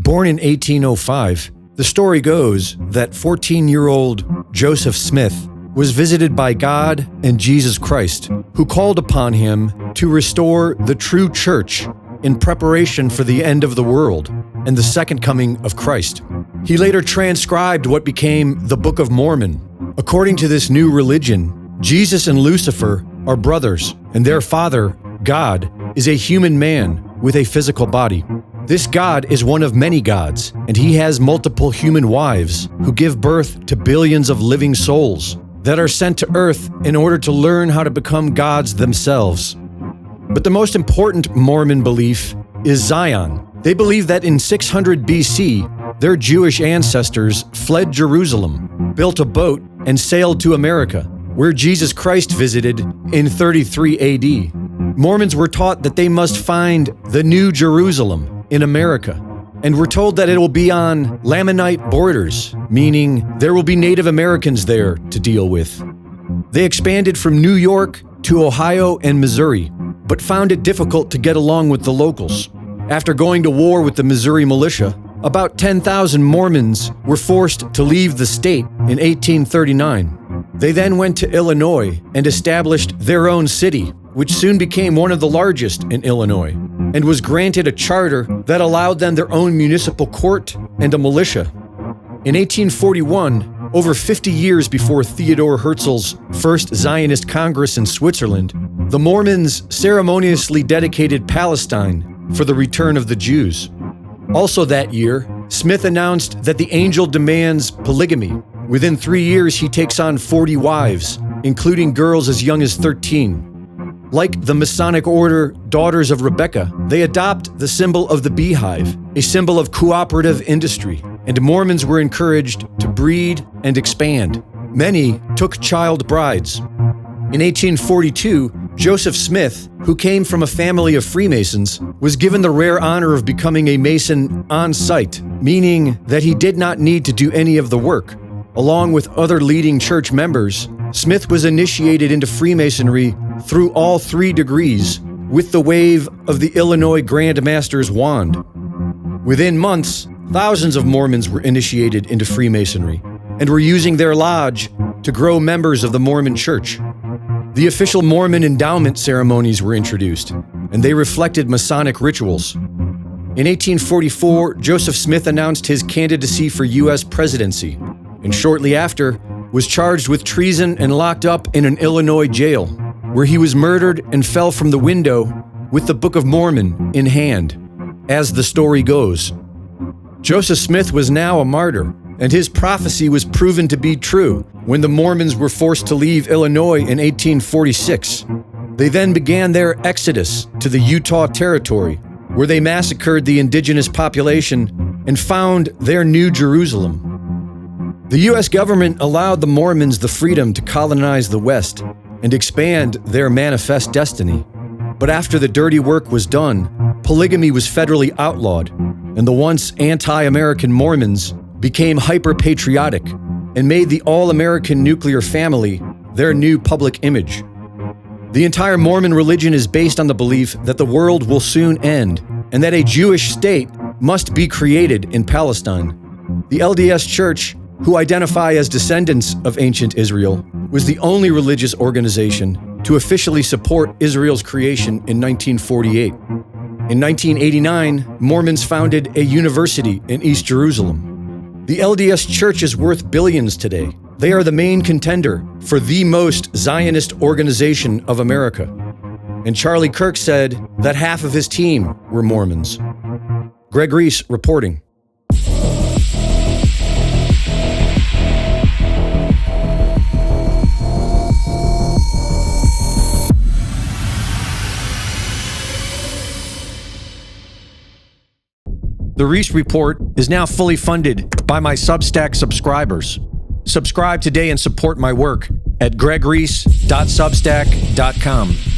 Born in 1805, the story goes that 14-year-old Joseph Smith was visited by God and Jesus Christ, who called upon him to restore the true church in preparation for the end of the world and the second coming of Christ. He later transcribed what became the Book of Mormon. According to this new religion, Jesus and Lucifer are brothers, and their father, God, is a human man with a physical body. This God is one of many gods, and he has multiple human wives who give birth to billions of living souls that are sent to earth in order to learn how to become gods themselves. But the most important Mormon belief is Zion. They believe that in 600 BC, their Jewish ancestors fled Jerusalem, built a boat, and sailed to America, where Jesus Christ visited in 33 AD. Mormons were taught that they must find the New Jerusalem in America, and were told that it will be on Lamanite borders, meaning there will be Native Americans there to deal with. They expanded from New York to Ohio and Missouri, but found it difficult to get along with the locals. After going to war with the Missouri militia, about 10,000 Mormons were forced to leave the state in 1839. They then went to Illinois and established their own city, which soon became one of the largest in Illinois, and was granted a charter that allowed them their own municipal court and a militia. In 1841, over 50 years before Theodore Herzl's first Zionist Congress in Switzerland, the Mormons ceremoniously dedicated Palestine for the return of the Jews. Also that year, Smith announced that the angel demands polygamy. Within 3 years, he takes on 40 wives, including girls as young as 13. Like the Masonic order Daughters of Rebecca, they adopt the symbol of the beehive, a symbol of cooperative industry, and Mormons were encouraged to breed and expand. Many took child brides. In 1842, Joseph Smith, who came from a family of Freemasons, was given the rare honor of becoming a Mason on site, meaning that he did not need to do any of the work. Along with other leading church members, Smith was initiated into Freemasonry through all 3 degrees with the wave of the Illinois Grand Master's wand. Within months, thousands of Mormons were initiated into Freemasonry and were using their lodge to grow members of the Mormon Church. The official Mormon endowment ceremonies were introduced, and they reflected Masonic rituals. In 1844, Joseph Smith announced his candidacy for U.S. presidency, and shortly after, was charged with treason and locked up in an Illinois jail, where he was murdered and fell from the window with the Book of Mormon in hand, as the story goes. Joseph Smith was now a martyr, and his prophecy was proven to be true when the Mormons were forced to leave Illinois in 1846. They then began their exodus to the Utah Territory, where they massacred the indigenous population and found their New Jerusalem. The U.S. government allowed the Mormons the freedom to colonize the West and expand their manifest destiny. But after the dirty work was done, polygamy was federally outlawed, and the once anti-American Mormons became hyper-patriotic and made the all-American nuclear family their new public image. The entire Mormon religion is based on the belief that the world will soon end and that a Jewish state must be created in Palestine. The LDS Church, who identify as descendants of ancient Israel, was the only religious organization to officially support Israel's creation in 1948. In 1989, Mormons founded a university in East Jerusalem. The LDS Church is worth billions today. They are the main contender for the most Zionist organization of America. And Charlie Kirk said that half of his team were Mormons. Greg Reese reporting. The Reese Report is now fully funded by my Substack subscribers. Subscribe today and support my work at gregreese.substack.com.